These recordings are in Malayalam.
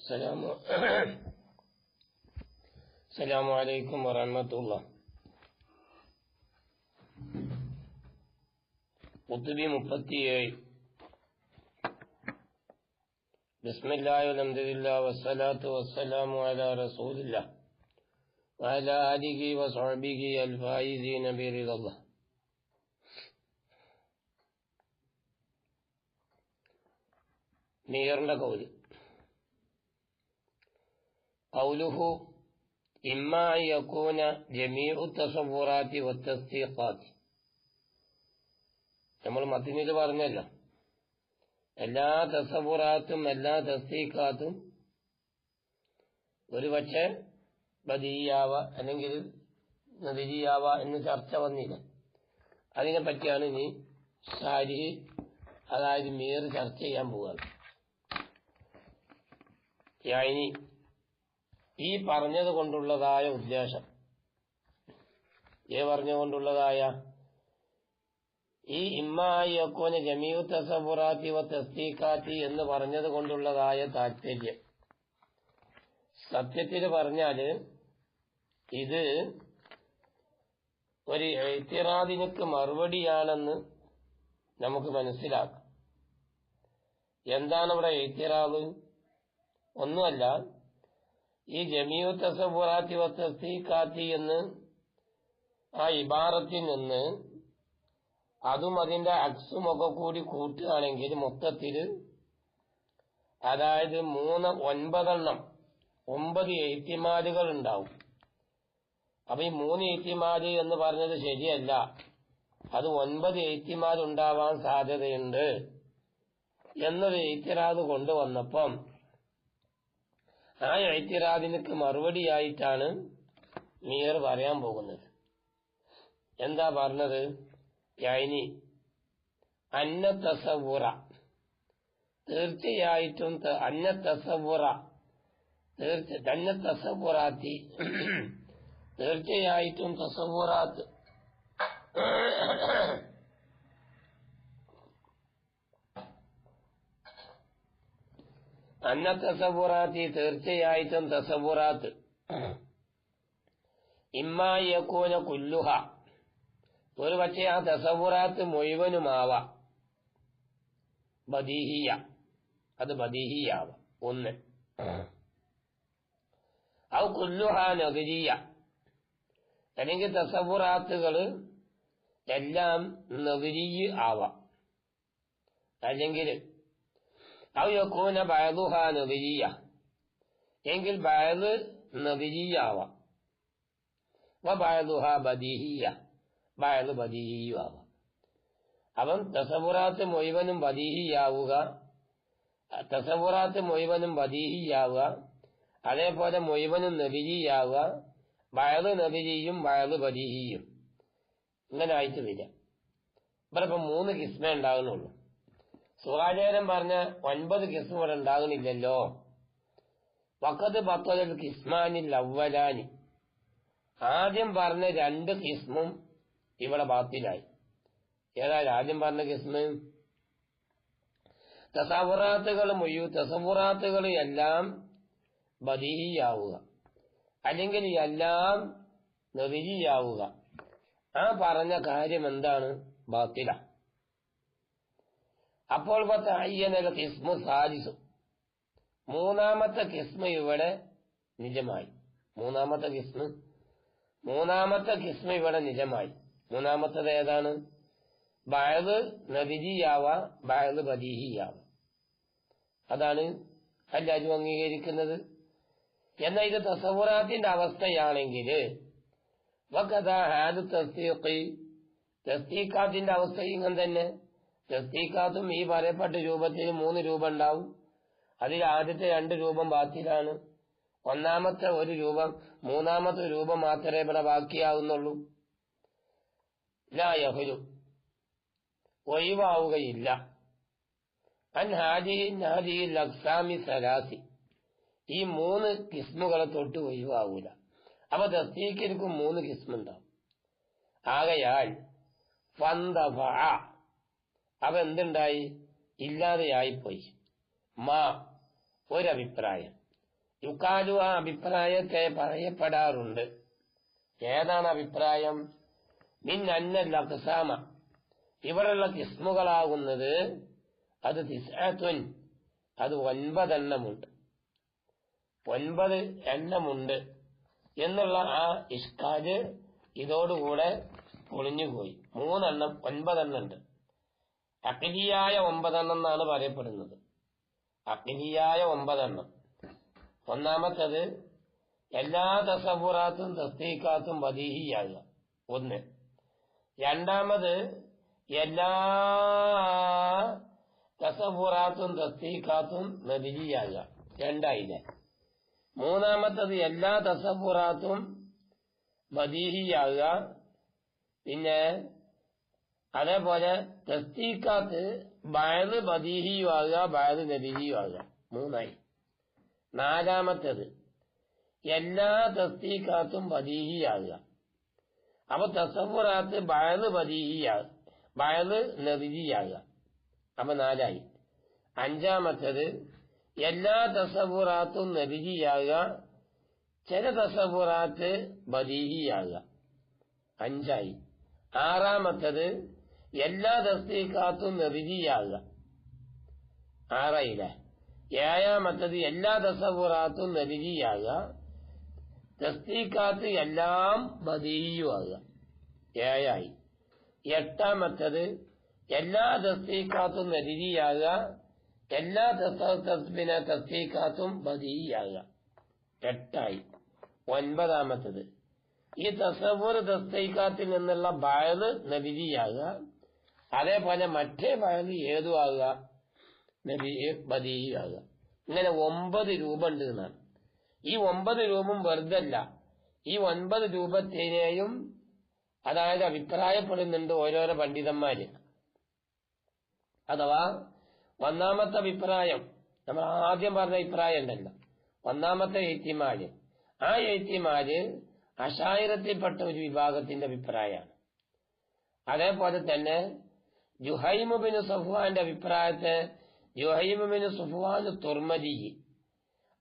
അസ്സലാമു അലൈക്കും വറഹ്മത്തുള്ളാഹി. ഖുത്ബി 37. ബിസ്മില്ലാഹി വൽഹംദുലില്ലാഹി വസ്സലാത്തു വസ്സലാമു അലാ റസൂലില്ലാഹ് വഅലാ ആലിഹി വസ്വഹ്ബിഹി അൽഫായിസീന ബിറിദല്ലാഹ്. മീറിന്റെ കൗല് ഖൗലുഹു ഇമ്മാ യകൂന ജമീഉ തസവ്വുറാത്തി വത്തസ്ദീഖാത്തി. നമ്മൾ മദ്നിൽ പറഞ്ഞല്ലോ, എല്ലാ തസവ്വുറാത്തും എല്ലാ തസ്ദീഖാത്തും ഒരു പക്ഷേ ബദീയാവ അല്ലെങ്കിൽ നദിയാവ എന്ന് ചർച്ച വന്നില്ല. അതിനെ പറ്റിയാണ് ഇനി ഷാരിഹ്, അതായത് മീർ ചർച്ച ചെയ്യാൻ പോവുകയാണ്. ഇനി ഈ പറഞ്ഞത് കൊണ്ടുള്ളതായ ഉദ്ദേശം, പറഞ്ഞുകൊണ്ടുള്ളതായ ഈ ഇമ്മായക്കോന് ജമീഉ തസവ്വുറാത്തി വ തസ്ദീഖാത്തി എന്ന് പറഞ്ഞത് കൊണ്ടുള്ളതായ താല്പര്യം, സത്യത്തിൽ പറഞ്ഞാല് ഇത് ഒരു ഇഅ്തിറാദിനക്ക് മറുപടിയാണെന്ന് നമുക്ക് മനസ്സിലാക്കാം. എന്താണ് ഇവിടെ ഇഅ്തിറാദ്? ഒന്നുമല്ല, ഈ ജമീഉ തസവ്വുറാത്തി വ തസ്ദീഖാത്തി എന്ന് ആ ഇബാറത്തിൽ നിന്ന് അതും അതിന്റെ അക്സും ഒക്കെ കൂടി കൂട്ടുകയാണെങ്കിൽ മൊത്തത്തിൽ, അതായത് 9 എഹ്തിമാലുകൾ ഉണ്ടാവും. അപ്പൊ ഈ 3 എഹ്തിമാല് എന്ന് പറഞ്ഞത് ശരിയല്ല, അത് 9 എഹ്തിമാൽ ഉണ്ടാവാൻ സാധ്യതയുണ്ട് എന്നൊരു ഇഅ്തിറാദ് കൊണ്ടുവന്നപ്പം ആ ഇഅ്തിറാദിനക്ക് മറുപടിയായിട്ടാണ് മീർ പറയാൻ പോകുന്നത്. എന്താ പറഞ്ഞത്? യഅനി അന്ന തസവ്വുറ, തീർച്ചയായിട്ടും അന്ന തസവ്വുറാത്തി, തീർച്ചയായിട്ടും തസവ്വുറാത്ത്, അന്ന തസവ്വുറാത്തി, തീർച്ചയായിട്ടും തസവ്വുറാത്ത്, ഇമ്മാ യകൂന കുല്ലുഹ, ഒരു പക്ഷേ ആ തസവ്വുറാത്ത് മുഴുവനുമാവാം, ബദീഹിയ, അത് ബദീഹിയാവാം ഒന്ന്. ഔ കുല്ലുഹ നദിരിയ, അല്ലെങ്കിൽ തസവ്വുറാത്തുകൾ എല്ലാം നദിരിയ് ആവാം. അല്ലെങ്കിൽ ഔ യകൂന ബഅദുഹ നദിരിയ, എങ്കിൽ ബഅദ് നദിരിയാവാം. വ ബഅദുഹ ബദീഹിയ, ബഅദ് ബദീഹിയാവാം. അപ്പം തസവ്വുറാത്ത് മുഴുവനും ബദീഹിയാവുക, തസവ്വുറാത്ത് മുഴുവനും ബദീഹിയാവുക, അതേപോലെ മുഴുവനും നദിരിയാവുക, ബഅദ് നദിരിയും ബഅദ് ബദീഹിയും, ഇങ്ങനെ ആയിട്ട് വരിക. ഇവിടെ ഇപ്പം 3 കിസ്മേ ഉണ്ടാകുന്നുള്ളൂ. സുഹാലേരം പറഞ്ഞ 9 കിസ്മ ഇവിടെ ഉണ്ടാകുന്നില്ലല്ലോ. വഖദ് ബത്തലൽ കിസ്മാനിൽ അവ്വലാനി, ആദ്യം പറഞ്ഞ 2 കിസ്മും ഇവിടെ ബാത്തിലായി. ഏതായാലും ആദ്യം പറഞ്ഞ കിസ്മ തസവ്വുറാത്തുകൾ എല്ലാം ബദീഹിയാവുക, അല്ലെങ്കിൽ എല്ലാം നദിരിയാവുക. ആ പറഞ്ഞ കാര്യം എന്താണ്? ബാത്തില. അപ്പോൾ തഅയ്യനൽ ഖിസ്മു സാലിസു, മൂന്നാമത്തെ കിസ്മ ഇവിടെ നിജമായി. മൂന്നാമത്തെ കിസ്മ ഇവിടെ നിജമായി. മൂന്നാമത്തത് ഏതാണ്? ബഅദ് നദിരിയാവ, ബഅദ് ബദീഹിയാവ. അതാണ് എല്ലാവരും അംഗീകരിക്കുന്നത്. എന്നാൽ ഇത് തസവ്വുറാത്തിന്റെ അവസ്ഥയാണെങ്കിൽ വകദാ ഹാദു തസ്ദീഖി, തസ്ദീഖാത്തിന്റെ അവസ്ഥ ഇങ്ങനെ തന്നെ. തസ്ദീഖാത്തും ഈ പറയപ്പെട്ട രൂപത്തിൽ 3 രൂപം ഉണ്ടാവും. അതിൽ ആദ്യത്തെ 2 രൂപം ബാത്തിലാണ്. ഒന്നാമത്തെ ഒരു രൂപം, മൂന്നാമത്തെ രൂപം മാത്രമേ ഇവിടെ ബാക്കിയാവുന്നുള്ളൂ. ലാ യഹ്ലു, ഒഴിവാവുകയില്ല. അൻ ഹാദിഹിൽ അഖ്സാമി സലാസി, ഈ 3 കിസ്മുകളെ തൊട്ട് ഒഴിവാവൂല. അപ്പൊ തസ്ദീഖിനും 3 കിസ്മുണ്ടാവും. ആകയാൽ ഫന്തഫഅ, അവ എന്തുണ്ടായി? ഇല്ലാതെയായിപ്പോയി. ഒരഭിപ്രായം, യുക്കാലു ആ അഭിപ്രായത്തെ പറയപ്പെടാറുണ്ട്. ഏതാണ് അഭിപ്രായം? മിൻ അന്നൽ അഖ്സാമ, ഇവിടെയുള്ള കിസ്മുകളാകുന്നത് അത് തിസ്അത്തുൻ, അത് 9 എണ്ണമുണ്ട്, 9 എണ്ണമുണ്ട് എന്നുള്ള ആ ഇഷ്കാല് ഇതോടുകൂടെ പൊളിഞ്ഞുപോയി. 3 എണ്ണം, 9 എണ്ണം ഉണ്ട്. അഖിലിയായ 9 എണ്ണം എന്നാണ് പറയപ്പെടുന്നത്. അഖിലിയായ 9 എണ്ണം. ഒന്നാമത്തത് എല്ലാ തസവ്വുറാത്തും തസ്ദീഖാത്തും ബദീഹിയാകുക, 1. രണ്ടാമത് എല്ലാ തസവ്വുറാത്തും തസ്ദീഖാത്തും നദിജിയാകുക, 2 ആയില്ലേ. മൂന്നാമത്തത് എല്ലാ തസവ്വുറാത്തും ബദീഹിയാകുക, പിന്നെ അതേപോലെ തസ്ദീഖാത്ത് ബഅദ് ബദീഹിയുമാകുക, ബഅദ് നദിജിയുമാകുക, 3 ആയി. നാലാമത്തത് എല്ലാ തസ്ദീഖാത്തും ബദീഹിയാകുക. അപ്പൊ തസവ്വുറാത്ത് ബഅദ് ബദീഹിയാകുക, ബഅദ് നദിജിയാകുക, അപ്പൊ 4 ആയി. അഞ്ചാമത്തത് എല്ലാ തസവ്വുറാത്തും നദിജിയാകുക, ചില തസവ്വുറാത്ത് ബദീഹിയാകുക, 5 ആയി. ആറാമത്തത് എല്ലാ തസ്ദീഖാത്തും നദിജിയാകുക, 6 ആയില്ലേ. ഏഴാമത്തത് എല്ലാ തസവ്വുറാത്തും നദിജിയാകുക, തസ്ദീഖാത്ത് എല്ലാം ബദീഹിയുമാകുക, 7 ആയി. എട്ടാമത്തത് എല്ലാ തസ്ദീഖാത്തും നദിജിയാകുക, എല്ലാ തസ്ദീഖാത്തും ബദീഹിയാകുക, 8 ആയി. ഒൻപതാമത്തത് ഈ തസവ്വുർ തസ്ദീഖാത്തിൽ നിന്നുള്ള ബഅദ് നദിജിയാകുക, അതേപോലെ മറ്റേ ബഅദ് ഏതുമാകുക, ബദീഹിയാകുക. ഇങ്ങനെ 9 രൂപം ഉണ്ട് എന്നാണ്. ഈ 9 രൂപം വെറുതല്ല, ഈ 9 രൂപത്തിനെയും അതായത് അഭിപ്രായപ്പെടുന്നുണ്ട് ഓരോരോ പണ്ഡിതന്മാര്. അഥവാ ഒന്നാമത്തെ അഭിപ്രായം, നമ്മൾ ആദ്യം പറഞ്ഞ അഭിപ്രായം ഉണ്ടല്ലോ, ഒന്നാമത്തെ എഴുത്തിമാര്, ആ എഴുത്തിമാര് അശായിരത്തിൽപ്പെട്ട ഒരു വിഭാഗത്തിന്റെ അഭിപ്രായമാണ്. അതേപോലെ തന്നെ ജുഹൈമു ബിൻ സഫ്വാന്റെ അഭിപ്രായത്തെ ജുഹൈമു ബിൻ സഫ്വാൻ തുർമദി,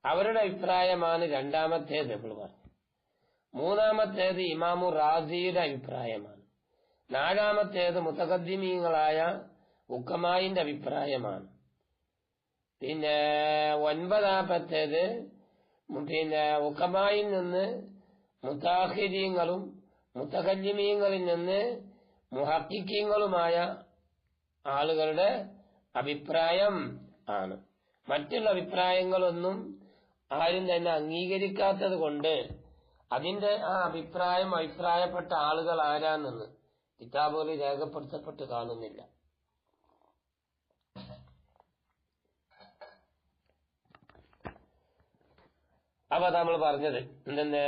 അവരുടെ അഭിപ്രായമാണ് രണ്ടാമത്തേത് നമ്മൾ പറഞ്ഞു. മൂന്നാമത്തേത് ഇമാമു റാസിയുടെ അഭിപ്രായമാണ്. നാലാമത്തേത് മുതഖദ്ദിമീങ്ങളായ ഉക്കമായിന്റെ അഭിപ്രായമാണ്. പിന്നെ 9-ാമത്തേത് പിന്നെ ഉക്കമായിൽ നിന്ന് മുതാഖിരീങ്ങളും മുതകല്ലിമീങ്ങളിൽ നിന്ന് മുഹഖിഖീങ്ങളുമായ ആളുകളുടെ അഭിപ്രായം ആണ്. മറ്റുള്ള അഭിപ്രായങ്ങളൊന്നും ആരും തന്നെ അംഗീകരിക്കാത്തത് കൊണ്ട് അതിന്റെ ആ അഭിപ്രായപ്പെട്ട ആളുകൾ ആരാണെന്ന് കിതാബുകളിൽ രേഖപ്പെടുത്തപ്പെട്ട് കാണുന്നില്ല. അപ്പൊ നമ്മൾ പറഞ്ഞത് എന്തെന്ന്,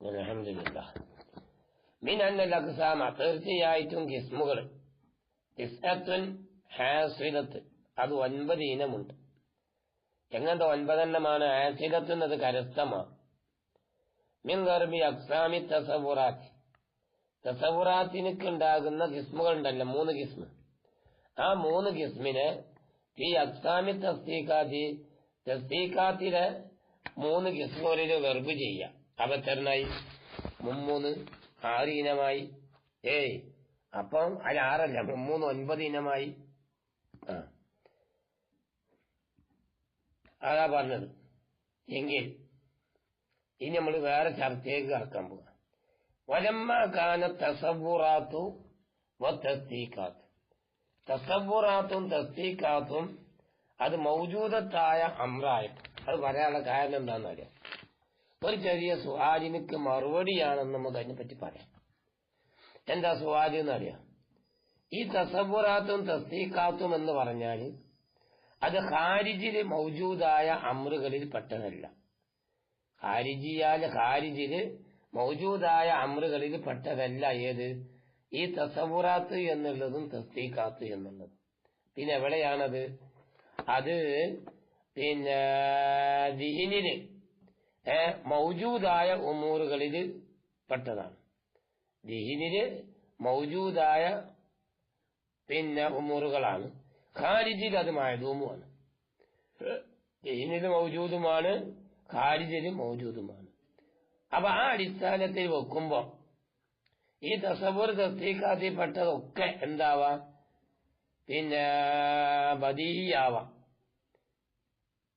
അൽഹംദുലില്ലാഹ്, മിൻ അന്നൽ അഖ്സാമ, തീർച്ചയായിട്ടും കിസ്മുകൾ, തിസ്അത്തുൻ ഹാസിലത്ത്, അത് 9 ഇനമുണ്ട്. എങ്ങനത്തെ 9 എണ്ണമാണ്? ഹാസിലത്ത് എന്നത് കരസ്ഥമാണ്. മിൻ ഗർബി അഖ്സാമി തസവ്വുറാത്ത്, തസവ്വുറാത്തിനൊക്കെ ഉണ്ടാകുന്ന കിസ്മുകൾ ഉണ്ടല്ലോ, 3 കിസ്മ്. ആ 3 കിസ്മിനെ ഈ അഖ്സാമി തസ്ദീഖാത്തി, തസ്ദീഖാത്തിലെ 3 കിസ്മുകളിൽ വെർബ് ചെയ്യാം. അവതരണായി 3 6 ഇനമായി. അപ്പം അത് 6 അല്ല, 3 9 ഇനമായി. അതാ പറഞ്ഞത്. എങ്കിൽ ഇനി നമ്മൾ വേറെ ചർച്ചയ്ക്ക് കടക്കാൻ പോകാം. വലമ്മ കാന തസവ്വുറാത്തു വതസ്ദീഖാത്ത്, തസവ്വുറാത്തും തസ്ദീഖാത്തും അത് മൗജൂദത്തായ അമ്രായ, അത് പറയാനുള്ള കാരണം എന്താണെന്നറിയാം. ഒരു ചെറിയ സുആലിനക്ക് മറുപടിയാണെന്ന് നമുക്ക് അതിനെപ്പറ്റി പറയാം. എന്താ സുആല് എന്നറിയാം? ഈ തസവ്വുറാത്തും തസ്ദീഖാത്തും എന്ന് പറഞ്ഞാൽ അത് ഖാരിജിൽ മൗജൂദായ അമ്രുകളിൽ പെട്ടതല്ല. ഖാരിജിൽ മൗജൂദായ അമ്രുകളിൽ പെട്ടതല്ല. ഏത്? ഈ തസവ്വുറാത്ത് എന്നുള്ളതും തസ്ദീഖാത്ത് എന്നുള്ളതും. പിന്നെ എവിടെയാണത്? അത് പിന്നെ ദിഹിനില് മൗജൂദായ ഉമൂറുകളിൽ പെട്ടതാണ്. ദിഹിനില് മൗജൂദായ പിന്നെ ഉമൂറുകളാണ്. ഖാരിജിൽ അത് മഅദൂമുമാണ്. ദീനിൽ മൗജൂദുമാണ്, ഖാരിജിലും മൗജൂദുമാണ്. അപ്പൊ ആ അടിസ്ഥാനത്തിൽ വെക്കുമ്പോ ഈ തസവ്വുർ തസ്ദീഖാത്തിൽപ്പെട്ടതൊക്കെ എന്താവാം, പിന്നെ ബദീഹിയാവാം.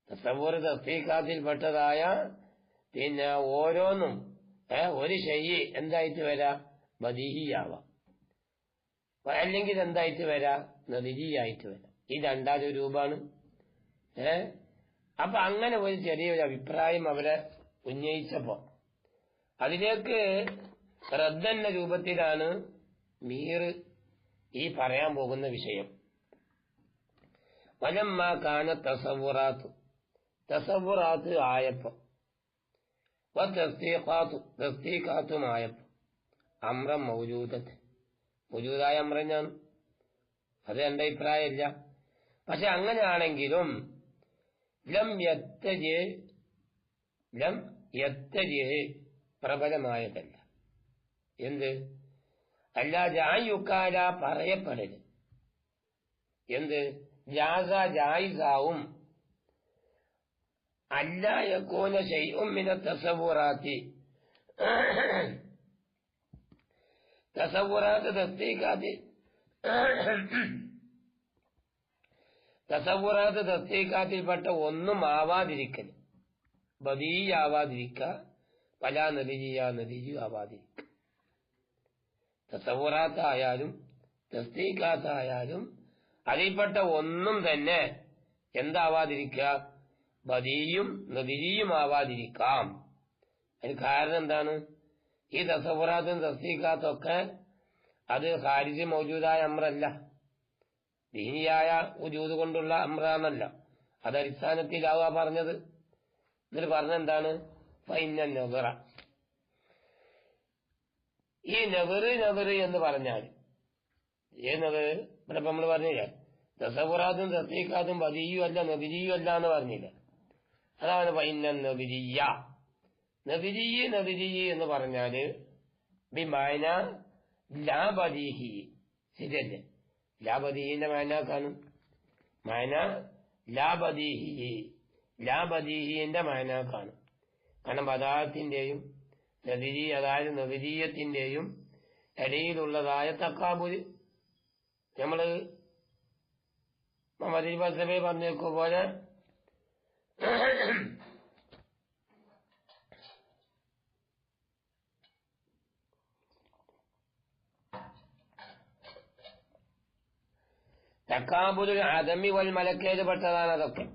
തസവ്വുർ തസ്ദീഖാത്തിൽപ്പെട്ടതായ പിന്നെ ഓരോന്നും ഒരു ശൈഇ എന്തായിട്ട് വരാം, ബദീഹിയാവാം. അല്ലെങ്കിൽ എന്തായിട്ട് വരാം, നദിജിയായിട്ട് വരാം. ഈ രണ്ടാമത്തെ രൂപമാണ്. അപ്പൊ അങ്ങനെ ഒരു ചെറിയൊരു അഭിപ്രായം അവരെ ഉന്നയിച്ചപ്പോ അതിലേക്ക് റദ്ദെന്ന രൂപത്തിലാണ് മീർ ഈ പറയാൻ പോകുന്ന വിഷയം. വലമ്മാ കാന തസവ്വുറാത്ത് ആയപ്പോ തസ്ദീഖാത്തുമായപ്പോ അമ്രം മൗജൂദായ അമ്രഞ്ഞാണ്. അത് എന്റെ അഭിപ്രായമില്ല. പക്ഷെ അങ്ങനെയാണെങ്കിലും ലം യത്തജ് പ്രബലമായതല്ല. എന്ത് അല്ല, ജായുക്കാല പറയപ്പെടല്. എന്ത് ജായിസാവും അല്ല യകൂന ശൈഉം മിന തസവ്വുറാത്തി തസവ്വുറാത്ത് ഒന്നും ആവാതിരിക്കൽ, ബദീയാവാതിരിക്ക, പല നദിജി ആവാതിരിക്ക. തസവ്വുറാത്തായാലും തസ്ദീഖാത്തായാലും അതിൽപ്പെട്ട ഒന്നും തന്നെ എന്താവാതിരിക്കുക, ബദീയും നദിജിയും ആവാതിരിക്കാം. അതിന് കാരണം എന്താണ്? ഈ തസവ്വുറാത്തും തസ്ദീഖാത്തൊക്കെ അത് ഖാരിജ് മൗജൂദായ അമ്രല്ല, ദീനിയായ വജൂദ് കൊണ്ടുള്ള അമ്രാന്നല്ല. അത് അടിസ്ഥാനത്തിലാവാ പറഞ്ഞത്. എന്നിട്ട് പറഞ്ഞെന്താണ്? ഫൈന നദറ. ഈ നദറ് എന്ന് പറഞ്ഞാൽ ഏത് ഇവിടെ നമ്മൾ പറഞ്ഞില്ലേ, തസവ്വുറാത്തും തസ്ദീഖാത്തും ബദീയും അല്ല നദിജിയും അല്ല എന്ന് പറഞ്ഞില്ല. അതാണ് ഫൈന നദിജിയ. നദിജി എന്ന് പറഞ്ഞാല് ബിമാന ലാ ബദീഹി. ശരിയല്ലേ? ലാ ബദീഹിന്റെ മാനാക്കാണ്. മാന ലാ ബദീഹിന്റെ മാനാക്കാണ്. കാരണം പദാർത്ഥത്തിന്റെയും നദിജി, അതായത് നദിജീയത്തിന്റെയും ഇടയിലുള്ളതായ തക്കാബുല് നമ്മള് മദരി ഫൽസഫയെ പറഞ്ഞേക്കും പോലെ തക്കാബുൽ അദമി വൽ മലക്കേത് പെട്ടതാണ്. അതൊക്കെ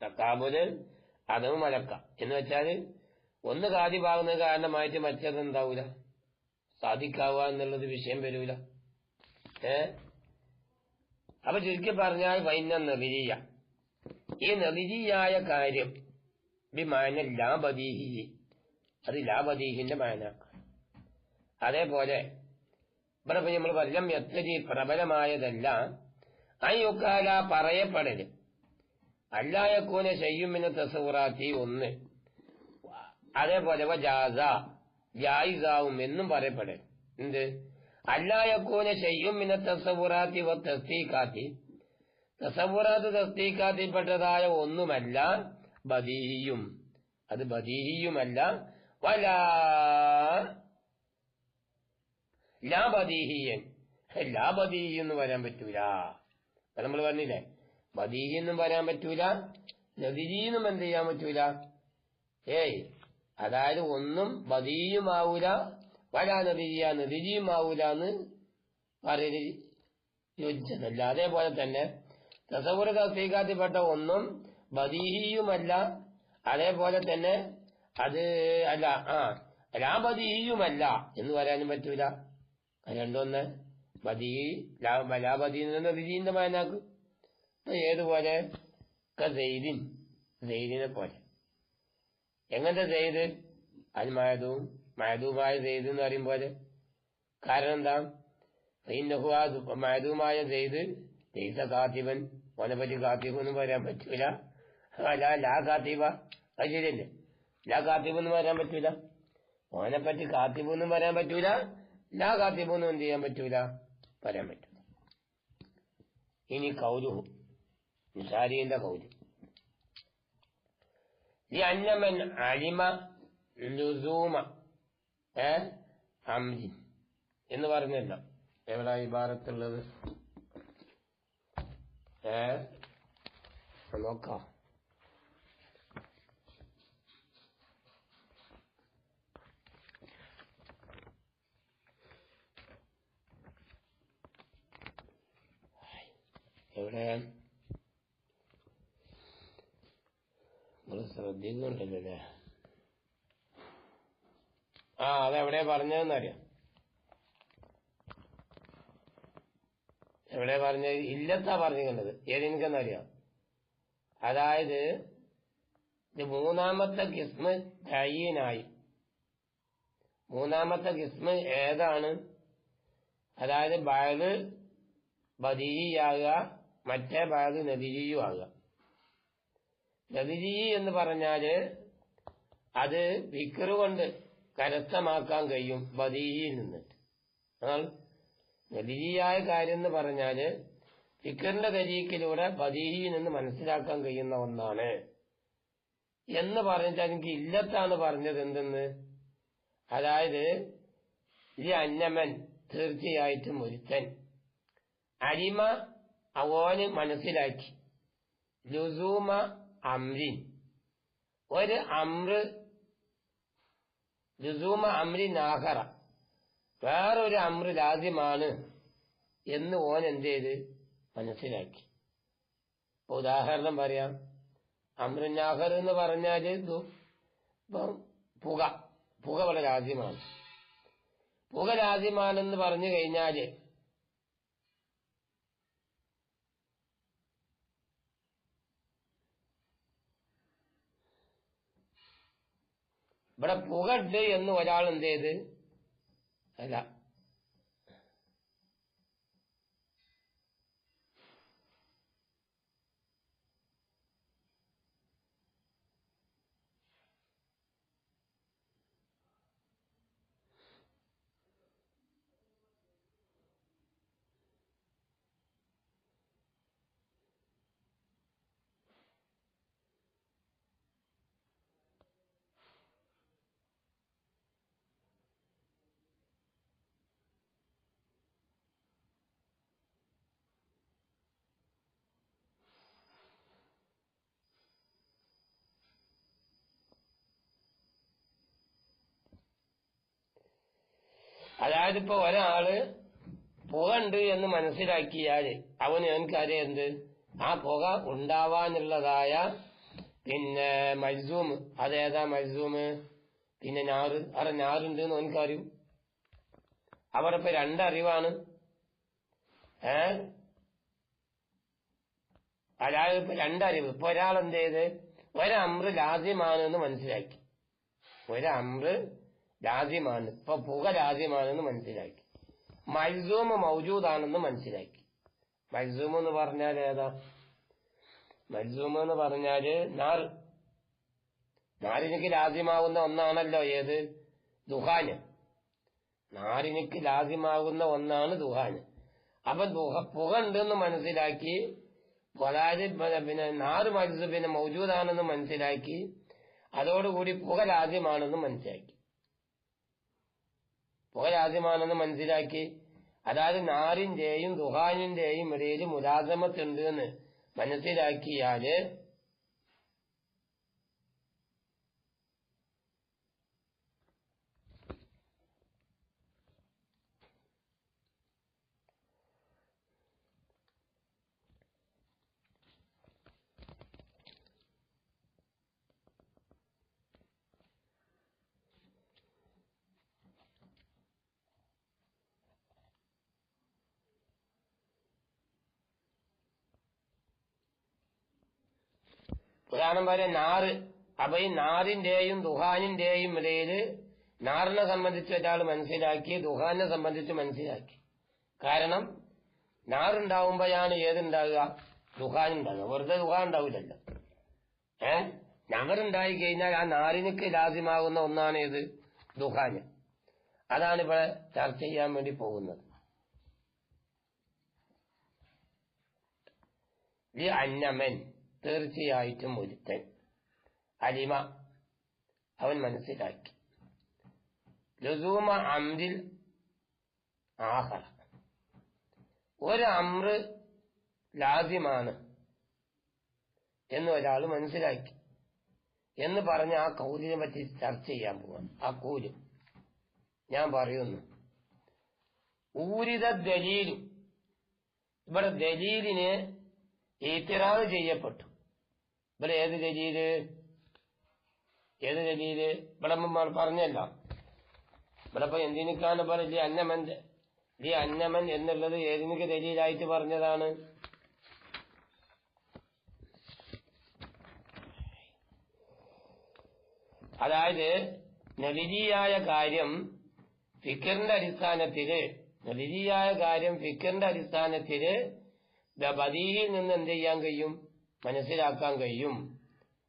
തക്കാബുല് അദമ് മലക്ക എന്ന് വെച്ചാല് ഒന്ന് കാതിഭാകുന്നത് കാരണമായിട്ട് മറ്റത് എന്താവൂല, സാധിക്കാവുക എന്നുള്ളത് വിഷയം വരൂല. അപ്പൊ ചുരുക്കി പറഞ്ഞാൽ വൈന നദിജിയ, ഈ നദിജിയായ കാര്യം ബിമാന ലാ ബദീഹി, അത് ലാ ബദീഹിന്റെ മാനാക്കാണ്. അതേപോലെ ഇവിടെ നമ്മൾ പറയാം യത്തജി പ്രബലമായതല്ല, അയ്യുക്കാല പറയപ്പെടല്, അല്ലായക്കൂന ശയ്യുമിന തസവ്വുറാത്തി ഒന്ന്, അതേപോലെ ജായിസാവും എന്നും പറയപ്പെടൽ. എന്ത് അല്ലായക്കൂന ശയ്യുമിന തസവ്വുറാത്തി തസ്ദീഖാത്തി, തസവ്വുറാത്ത് തസ്ദീഖാത്തിൽപ്പെട്ടതായ ഒന്നുമല്ല ബദീഹിയും, അത് ബദീഹിയുമല്ല, വലാ ലാ ബദീഹിയൻ, ലാ ബദീഹി എന്ന് പറയാൻ പറ്റൂല. നമ്മൾ പറഞ്ഞില്ലേ, ബദീഹി എന്നും പറയാൻ പറ്റൂല, നദിജിന്നും എന്ത് ചെയ്യാൻ പറ്റൂല. അതായത് ഒന്നും ബദീയുമാവൂല, വലാ നദിജിയുമാവൂല എന്ന് പറയല് യോജിച്ചതല്ല. അതേപോലെ തന്നെ തസവ്വുർ തസ്ദീഖാത്തിൽപ്പെട്ട ഒന്നും ബദീഹിയുമല്ല, അതേപോലെ തന്നെ അത് അല്ല ലാ ബദീഹിയുമല്ല എന്ന് പറയാനും പറ്റൂല. രണ്ടൊന്ന് ബദീഹി ലാ ബദീഹി നദിജിന്റെ മാനാക്ക്. ഏതുപോലെ സെയ്ദിനെ പോലെ. എങ്ങനത്തെ സെയ്ദ്? അത് മഹദൂമായ സെയ്ദ് എന്ന് പറയും പോലെ. കാരണം എന്താ? മഹദൂമായ സെയ്ദ് ലൈസ കാത്തിബൻ, ഓനെ പറ്റി കാത്തിബ് എന്ന് പറയാൻ പറ്റൂല. ലാ കാത്തിബ, അത് ശരിയല്ലേ? ലാ കാത്തിബ് എന്ന് പറയാൻ പറ്റൂല, ഓനെ പറ്റി കാത്തിബ് എന്നും പറയാൻ പറ്റൂല, ലാ കാത്തിബ് എന്നും എന്ത് ചെയ്യാൻ പറ്റൂല, പറയാൻ പറ്റൂല. ഇനി കൗലുഹു, നിസാരിന്റെ കൗല് ഈ അന്നമൻ അലിമ ലുസൂമ അംരി എന്ന് പറഞ്ഞല്ലോ. എവിടെ ഇബാറത്തുള്ളത്? നോക്കാം. എവിടെയാണ്? നിങ്ങൾ ശ്രദ്ധിക്കുന്നുണ്ടല്ലേ? അതെവിടെ പറഞ്ഞതെന്നറിയാം. എവിടെ പറഞ്ഞത്? ഇല്ലത്താ പറഞ്ഞിരിക്കുന്നത്. ഏതെനിക്കെന്നറിയാം. അതായത് ഇത് മൂന്നാമത്തെ കിസ്മ് തയ്യീനായി. മൂന്നാമത്തെ കിസ്മ് ഏതാണ്? അതായത് ബഅദ് ബദീഹിയാകുക, മറ്റേ ബഅദ് നദിരിയും ആകുക. നദിരി എന്ന് പറഞ്ഞാല് അത് വിക്റ് കൊണ്ട് കരസ്ഥമാക്കാൻ കഴിയും ബദീഹിയിൽ നിന്നിട്ട്. എന്നാൽ നദിരിയായ കാര്യം എന്ന് പറഞ്ഞാല് ഫിക്റിന്റെ തരീക്കിലൂടെ ബദീഹിയിൽ നിന്ന് മനസ്സിലാക്കാൻ കഴിയുന്ന ഒന്നാണ് എന്ന് പറഞ്ഞിട്ട് എനിക്ക് ഇല്ലത്താണ് പറഞ്ഞത്. എന്തെന്ന്? അതായത് ഈ അന്നമൻ തീർച്ചയായിട്ടും ഒരുത്തൻ അരിമ അവന് മനസ്സിലാക്കി ലുസൂമ അംരിൻ ഒരു അമ്ര് ലുസൂമ അംരിൻ ആഖറ വേറൊരു അമ്ര് ലാസിമാണ് എന്ന് ഓൻ എന്ത് ചെയ്ത് മനസ്സിലാക്കി. ഉദാഹരണം പറയാം. അമ്രുൻ ആഖർ എന്ന് പറഞ്ഞാല് പുക ഇവിടെ ലാസിമാണ്. പുക ലാസിമാണെന്ന് പറഞ്ഞു കഴിഞ്ഞാല് ഇവിടെ പുക ഉണ്ട് എന്ന് ഒരാൾ എന്ത് ചെയ്ത് അല്ല അതായത് ഇപ്പൊ ഒരാള് പുക ഉണ്ട് എന്ന് മനസ്സിലാക്കിയാല് അവന് എനിക്കറിയാം എന്ത് ആ പുക ഉണ്ടാവാനുള്ളതായ പിന്നെ മജ്സൂമ് അതേതാ മജ്സൂമ് പിന്നെ ഞാറ് അവിടെ ഞാറുണ്ട് എന്ന് എനിക്കറിയും. അവിടെ ഇപ്പൊ രണ്ടറിവാണ്. അതായത് ഇപ്പൊ രണ്ടറിവ്. ഇപ്പൊ ഒരാൾ എന്ത് ചെയ്ത് ഒരമ്ര് ലാസിമാണെന്ന് മനസ്സിലാക്കി. ഒരമ്ര് ലാസിമാണ്. ഇപ്പൊ പുക ലാസിമാണെന്ന് മനസ്സിലാക്കി. മജ്സൂമ് മൗജൂദാണെന്ന് മനസ്സിലാക്കി. മജ്സൂം എന്ന് പറഞ്ഞാൽ ഏതാ? മജ്സൂം എന്ന് പറഞ്ഞാല് നാരിനിക്ക് ലാസിമാവുന്ന ഒന്നാണല്ലോ ഏത്? ദുഹാന്. നാരിനിക്ക് ലാസിമാവുന്ന ഒന്നാണ് ദുഹാന്. അപ്പൊ പുക ഉണ്ടെന്ന് മനസ്സിലാക്കി. അതായത് പിന്നെ നാറ് മജ്സൂം പിന്നെ മൗജൂദാണെന്ന് മനസ്സിലാക്കി. അതോടുകൂടി പുക ലാസിമാണെന്ന് മനസ്സിലാക്കി. പുക ലാസിമാണെന്ന് മനസ്സിലാക്കി. അതായത് നാറിന്റെയും ദുഹാനിന്റെയും ഇടയിൽ മുലാസമത്തുണ്ട് എന്ന് മനസ്സിലാക്കിയാല് ഉദാഹരണം പറയാം നാറ്. അപ്പൊ ഈ നാറിന്റെയും ദുഹാനിന്റെയും ഇടയില് നാറിനെ സംബന്ധിച്ച് ഒരാൾ മനസ്സിലാക്കി, ദുഹാനെ സംബന്ധിച്ച് മനസ്സിലാക്കി. കാരണം നാറുണ്ടാവുമ്പോഴാണ് ഏതുണ്ടാകുക? ദുഹാൻ ഉണ്ടാകുക. വെറുതെ ദുഹാൻ ഉണ്ടാവില്ലല്ലോ. നാറുണ്ടായി കഴിഞ്ഞാൽ ആ നാറിനക്ക് ലാസിമാകുന്ന ഒന്നാണ് ഏത്? ദുഹാന്. അതാണ് ഇവിടെ ചർച്ച ചെയ്യാൻ വേണ്ടി പോകുന്നത്. ലി അന്നമൻ തീർച്ചയായിട്ടും ഒരുത്തൻ അലിമ അവൻ മനസ്സിലാക്കി ലുസൂമ അംരിൽ ആഖർ ഒരു അമ്ര് ലാസിമാണ് എന്ന് ഒരാൾ മനസ്സിലാക്കി എന്ന് പറഞ്ഞ് ആ കൗലിനെ പറ്റി ചർച്ച ചെയ്യാൻ പോവാം. ആ കൂല് ഞാൻ പറയുന്നു. ഊരിത ദലീലു ഇവിടെ ദലീലിന് ഇത്തിറാദ് ചെയ്യപ്പെട്ടു. ഇവിടെ ഏത് ദലീല് ഇവിടെ പറഞ്ഞല്ലോ. ഇവിടെ ഇപ്പൊ എന്തിനേക്കാണ് പറഞ്ഞ അന്നമൻ എന്നുള്ളത് ഏതിനൊക്കെ ദലീലായിട്ട് പറഞ്ഞതാണ്? അതായത് നബിജിയായ കാര്യം ഫിക്കറിന്റെ അടിസ്ഥാനത്തില് ബദീഹിൽ നിന്ന് എന്ത് ചെയ്യാൻ കഴിയും? മനസ്സിലാക്കാൻ കഴിയും.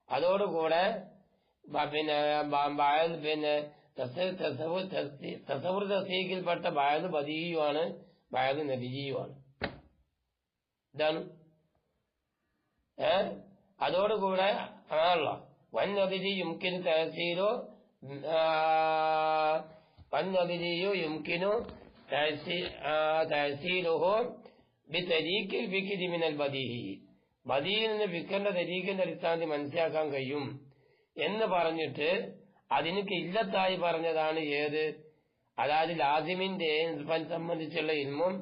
അതോടുകൂടെ തസവുർ തസ്ദീഖിൽപ്പെട്ട ബഅദ് ബദീഹിയുമാണ്, ബഅദ് നബിജിയുമാണ്. ഇതാണ്. അതോടുകൂടെ ആണല്ലോ والنبي يمكن تأثيره بطريق الفكر من البديهي ബദീഹിൽ നിന്ന് ഫിക്കറിന്റെ തരീഖിന്റെ അടിസ്ഥാനത്തിൽ മനസ്സിലാക്കാൻ കഴിയും എന്ന് പറഞ്ഞിട്ട് അതിനൊക്കെ ഇല്ലത്തായി പറഞ്ഞതാണ് ഏത്? അതായത് ലാസിമിന്റെ സംബന്ധിച്ചുള്ള ഇൽമും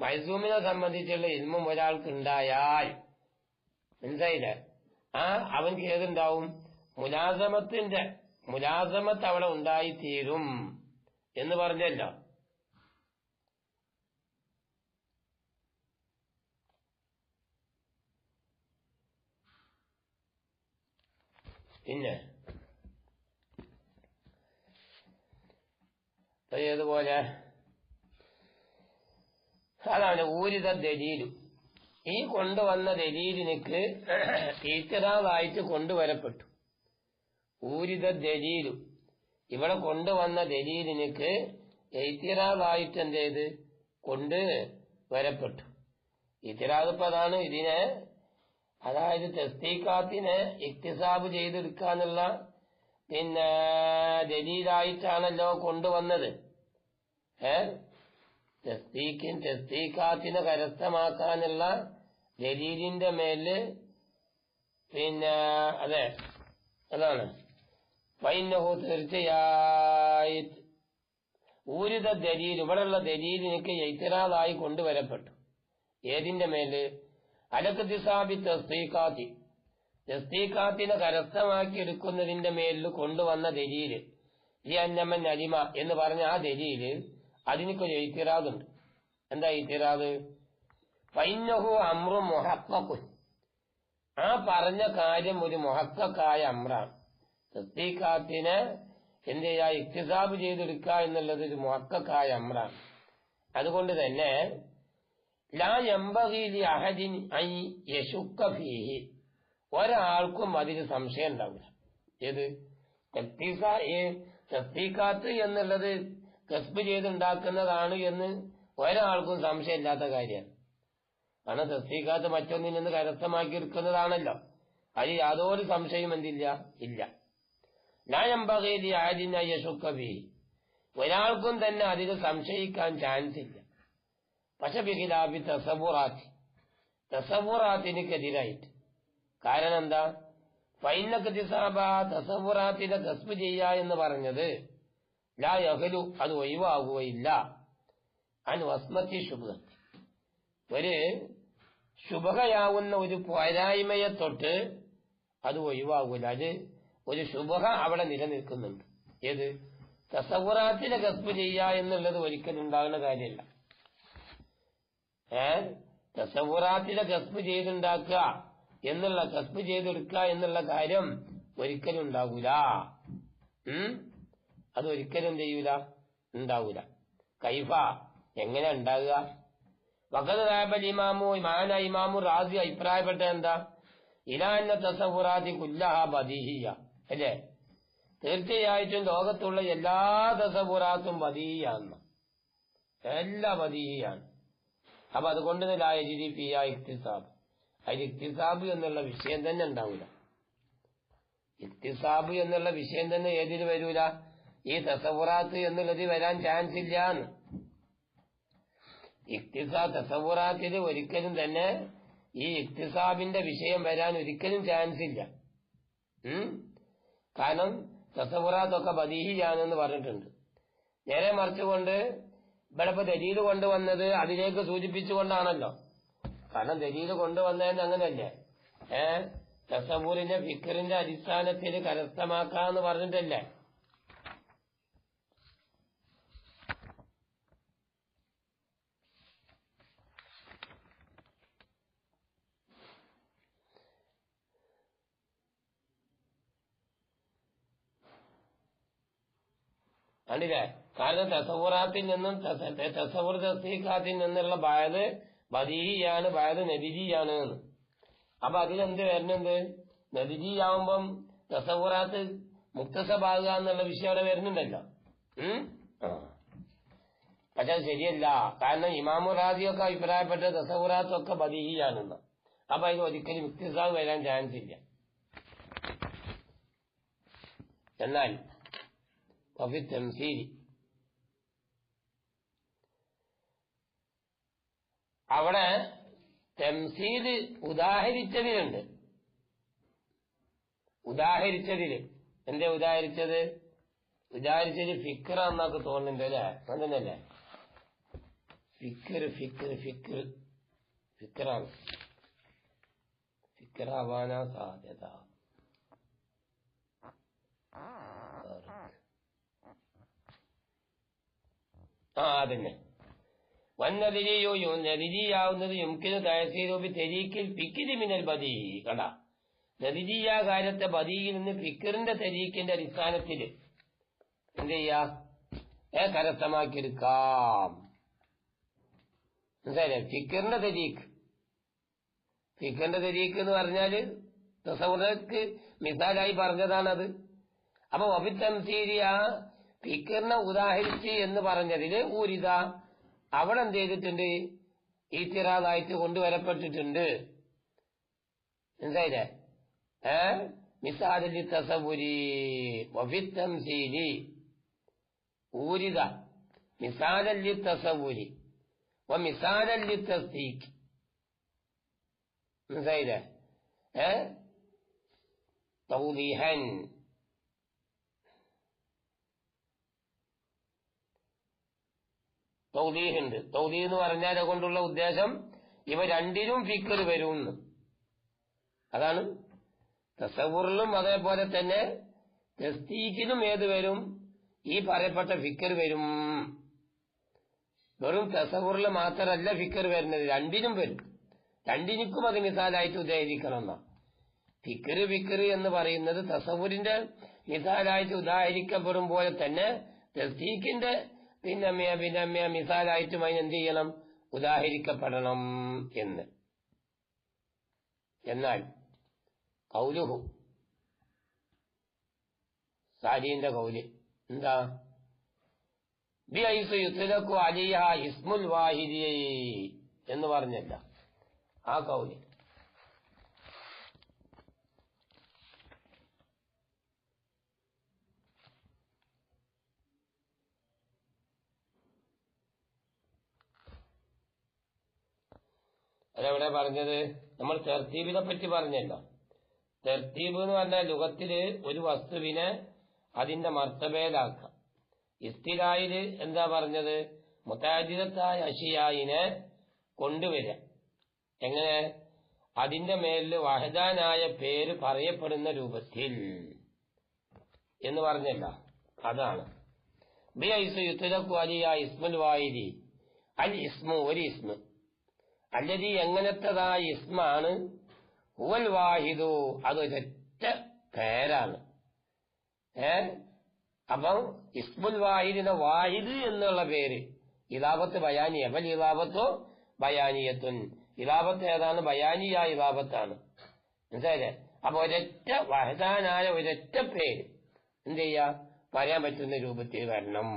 മൈസൂമിനെ സംബന്ധിച്ചുള്ള ഇൽമും ഒരാൾക്ക് ഉണ്ടായാൽ മനസ്സിലായില്ലേ? അവൻക്ക് ഏതുണ്ടാവും? മുലാസമത്ത് അവിടെ ഉണ്ടായിത്തീരും എന്ന് പറഞ്ഞല്ലോ. പിന്നെ ഏതുപോലെ അതാണ് ഊരിത ദലീലു. ഈ കൊണ്ടുവന്ന ദലീലിനക്ക് ഇത്തിറാദായിട്ട് കൊണ്ടുവരപ്പെട്ടു. ഊരിത ദലീലു ഇവിടെ കൊണ്ടുവന്ന ദലീലിനക്ക് ഇത്തിറാദായിട്ട് എന്ത് ചെയ്ത് കൊണ്ടുവരപ്പെട്ടു. ഇത്തിറാദ് ഇപ്പൊ അതാണ്. ഇതിനെ അതായത് തസ്ദീഖാത്തിനെ ഇക്തിസാബ് ചെയ്തെടുക്കാന്നുള്ള പിന്നെ ദലീലായിട്ടാണല്ലോ കൊണ്ടുവന്നത്. തസ്ദീഖാത്തിനെ കരസ്ഥമാക്കാനുള്ള ദലീലിന്റെ മേല് പിന്നെ അതാണ് ഫൈന്നഹു തീർച്ചയായി ഊരിത ദലീൽ ഇവിടെയുള്ള ദലീലിനൊക്കെ ഇത്തിറാദായി കൊണ്ടുവരപ്പെട്ടു. ഏതിന്റെ മേല്? അലക്തിസാബി തസ്ദീഖാത്തിനെ കരസ്ഥമാക്കിയെടുക്കുന്നതിന്റെ മേലിൽ കൊണ്ടുവന്ന ദലീല് ഈ അന്നമൻ അലിമ എന്ന് പറഞ്ഞ ആ ദലീല് അതിനൊക്കെ ഇത്തിറാദുണ്ട്. എന്താ ഇത്തിറാദ്? ഫൈന്നഹു അമ്രു മുഹഖഖുൻ ആ പറഞ്ഞ കാര്യം ഒരു മുഹഖഖായ അമ്രാണ്. തസ്ദീഖാത്തിനെ എന്ത് ചെയ്യാ? ഇക്തിസാബ് ചെയ്തെടുക്കുക എന്നുള്ളത് ഒരു മുഹഖഖായ അമ്രാണ്. അതുകൊണ്ട് തന്നെ ലാ യംബഗി ലി അഹദിൻ അൻ യശുക്ക ഫീഹി ഒരാൾക്കും അതിൽ സംശയം ഉണ്ടാവില്ല. ഏത്? തസ്ദീഖാത്ത് എന്നുള്ളത് കസ്ബ് ചെയ്തുണ്ടാക്കുന്നതാണ് എന്ന് ഒരാൾക്കും സംശയമില്ലാത്ത കാര്യമാണ്. കാരണം തസ്ദീഖാത്ത് മറ്റൊന്നിൽ നിന്ന് കരസ്ഥമാക്കി എടുക്കുന്നതാണല്ലോ. അതിൽ യാതൊരു സംശയം എന്തില്ല? ഇല്ല. ലാ യംബഗി ലി അഹദിൻ അൻ യശുക്ക ഫീഹി ഒരാൾക്കും തന്നെ അതിൽ സംശയിക്കാൻ ചാൻസ് ഇല്ല. പക്ഷെ ബിഖിലാഫി തസവുറാത്തിനെതിരായിട്ട്. കാരണം എന്താ? ഫൈനക്തിസാബ തസവുറാത്തിനെ കസ്ബ് ചെയ്യുക എന്ന് പറഞ്ഞത് ലാ യഹ്ലു അത് ഒഴിവാകുകയില്ല. അൻ വസ്മത്തി ശുബ്ഹത്തി ഒരു ശുഭകയാവുന്ന ഒരു പോരായ്മയെ തൊട്ട് അത് ഒഴിവാകൂല. അത് ഒരു ശുഭക അവിടെ നിലനിൽക്കുന്നുണ്ട്. ഏത്? തസവുറാത്തിനെ കസ്ബ് ചെയ്യുക എന്നുള്ളത് ഒരിക്കലും ഉണ്ടാകുന്ന കാര്യമല്ല. തസവുറാത്തിനെ കസ്ബ് ചെയ്തുണ്ടാക്കുക എന്നുള്ള കസ്ബ് ചെയ്തെടുക്കുക എന്നുള്ള കാര്യം ഒരിക്കലും ഉണ്ടാകൂല. അതൊരിക്കലും ചെയ്യൂല, ഉണ്ടാവൂല. കൈഫ എങ്ങനെ ഉണ്ടാകുക? വഖദ് ദഅബൽ ഇമാമു ഇമാമു റാസി അഭിപ്രായപ്പെട്ട എന്താ? ഇലാന്ന തസവുറാത്തി കുല്ലഹ ബദീഹിയ അല്ലേ? തീർച്ചയായിട്ടും ലോകത്തുള്ള എല്ലാ തസവുറാത്തും ബദീഹിയാണ്, എല്ലാ ബദീഹിയാണ്. അപ്പൊ അതുകൊണ്ട് ലാ യജ്രി ഫിഹാ ഇക്തിസാബ് അതിൽ ഇക്തിസാബ് എന്നുള്ള വിഷയം തന്നെ ഉണ്ടാവില്ല. ഇക്തിസാബ് എന്നുള്ള വിഷയം തന്നെ ഏതിന് വരൂല? ഈ തസവുറാത്ത് എന്നുള്ളത് വരാൻ ചാൻസ് ഇല്ലാന്ന്. തസവുറാത്തിന് ഒരിക്കലും തന്നെ ഈ ഇക്തിസാബിന്റെ വിഷയം വരാൻ ഒരിക്കലും ചാൻസ് ഇല്ല. കാരണം തസവുറാത്തൊക്കെ ബദീഹിയാണെന്ന് പറഞ്ഞിട്ടുണ്ട്. നേരെ മറിച്ചുകൊണ്ട് ഇവിടെ ഇപ്പൊ ദലീല് കൊണ്ടുവന്നത് അതിലേക്ക് സൂചിപ്പിച്ചുകൊണ്ടാണല്ലോ. കാരണം ദലീല് കൊണ്ടുവന്നതെന്ന് അങ്ങനല്ലേ, തസവൂറിന്റെ ഫിക്റിന്റെ അടിസ്ഥാനത്തിൽ കരസ്ഥമാക്കാന്ന് പറഞ്ഞിട്ടല്ലേ. കണ്ടില്ലേ? കാരണം തസവുറാത്തിൽ നിന്നും തസവുർ തസ്ദീഖാത്തിൽ നിന്നുള്ള ബഅദ് ബദീഹിയാണ്, ബഅദ് നബിജിയാണ്. അപ്പൊ അതിലെന്ത് വരുന്നുണ്ട്? നബിജിയാവുമ്പം തസവുറാത്ത് മുക്തസബാകുക എന്നുള്ള വിഷയം അവിടെ വരുന്നുണ്ടല്ലോ. പക്ഷെ ശരിയല്ല. കാരണം ഇമാമു റാദിയൊക്കെ അഭിപ്രായപ്പെട്ട തസവുറാത്തൊക്കെ ബദീഹിയാണെന്ന്. അപ്പൊ അതിന് ഒരിക്കലും ഇക്തിസാബ് വരാൻ ചാൻസ് ഇല്ല. എന്നാൽ തംസീലി അവിടെ തംസീല് ഉദാഹരിച്ചതിലുണ്ട്. എന്തേ ഉദാഹരിച്ചത് ഫിക്ർ എന്നൊക്കെ തോന്നുന്നുണ്ട് അല്ലേ? അങ്ങനല്ലേ? ഫിക്റാണ്. ഫിക്റാവാനാ സാധ്യത. അതന്നെ. വന്നതിരിയോ നദിജിയാവുന്നത് യുംകിന് തഹസീലുബി തെരീക്കിൽ ഫിക്രി മിനൽ ബദീഹി. കണ്ട, നദിജിയ കാര്യത്തെ ബദീഹിൽ നിന്ന് ഫിക്റിന്റെ തെരീക്കിന്റെ അടിസ്ഥാനത്തിൽ എന്ത് ചെയ്യാ? കരസ്ഥമാക്കിയെടുക്കാം. മനസ്സിലായില്ലേ? ഫിക്റിന്റെ തെരീക്ക് എന്ന് പറഞ്ഞാല് തസവുർക്ക് മിസാലായി പറഞ്ഞതാണത്. അപ്പൊ വബിത്തംസീരിയ ഫിക്റിനെ ഉദാഹരിച്ച് എന്ന് പറഞ്ഞതില് ഊരിത അവിടെ എന്ത് ചെയ്തിട്ടുണ്ട്? ഈത്തിറാദായിട്ട് കൊണ്ടുവരപ്പെട്ടിട്ടുണ്ട്. മനസ്സിലായില്ലേ? മിസാലി തസവുരി വബിത്തംസീലി ഊരിത മിസാലി തസവുരി മിസാലി തസ്ദീഖ്. മനസ്സിലായില്ലേ? തൗദീഹൻ തൗദീഹുണ്ട്. തൗദീഹ് എന്ന് പറഞ്ഞാൽ കൊണ്ടുള്ള ഉദ്ദേശം ഇവ രണ്ടിലും ഫിക്ർ വരുമെന്ന്. അതാണ് തസവുറിലും അതേപോലെ തന്നെ തസ്ദീഖിലും ഏത് വരും? ഈ പറയപ്പെട്ട ഫിക്ർ വരും. വെറും തസവുറിൽ മാത്രമല്ല ഫിക്ർ വരുന്നത്, രണ്ടിനും വരും. രണ്ടിനും അത് മിസാലായിട്ട് ഉദാഹരിക്കണം. ഫിക്ർ എന്ന് പറയുന്നത് തസവുറിന്റെ മിസാലായിട്ട് ഉദാഹരിക്കപ്പെടും പോലെ തന്നെ തസ്ദീഖിന്റെ പിന്നെ മിസാലായിട്ടും അതിനെന്ത് ചെയ്യണം? ഉദാഹരിക്കപ്പെടണം എന്ന്. എന്നാൽ കൗലുഹു സാലിന്റെ കൗല് എന്താ? ബിഐസു യുത്ലഖു അലൈഹ ഇസ്മുൽ വാഹിദി എന്ന് പറഞ്ഞല്ല ആ കൗല്. അതെവിടെ പറഞ്ഞത്? നമ്മൾ തെർത്തീബിനെ പറ്റി പറഞ്ഞല്ലോ. തെർത്തീബ് എന്ന് പറഞ്ഞാൽ ലുഗത്തില് ഒരു വസ്തുവിനെ അതിന്റെ മർത്തബയിലാക്കാം. ഇസ്തിലായില് എന്താ പറഞ്ഞത്? മുതഅദ്ദിദത്തായ അഷിയായിനെ കൊണ്ടുവരിക. എങ്ങനെ? അതിന്റെ മേലിൽ വഹദാനായ പേര് പറയപ്പെടുന്ന രൂപത്തിൽ എന്ന് പറഞ്ഞല്ല. അതാണ് ബിഐസു യുത്ലഖു അലൈഹ ഇസ്മുൽ വാഹിദി. അൽ ഇസ്മു ഒരു ഇസ്മ അല്ലദീ എങ്ങനത്തതായ ഇസ്മാണ് ഹുവൽ വാഹിദു അതൊരൊറ്റ പേരാണ്. അപ്പം ഇസ്മുൽ വാഹിദിന്റെ വാഹിദ് എന്നുള്ള പേര് ഇലാബത്ത് ബയാനിയ. വൽ ഇലാബത്തോ ബയാനിയത്തുൻ. ഇലാബത്ത് ഏതാണ്? ബയാനിയ ഇലാബത്താണ്. മനസ്സിലായില്ലേ? അപ്പൊ ഒരൊറ്റ വഹദാനായ ഒരൊറ്റ പേര് എന്ത് ചെയ്യാ? പറയാൻ പറ്റുന്ന രൂപത്തിൽ വരണം.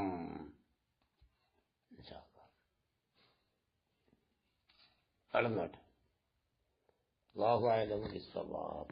വളർന്നോട്ടെ. അല്ലാഹു അഅലമു ബിസ്സവാബ്.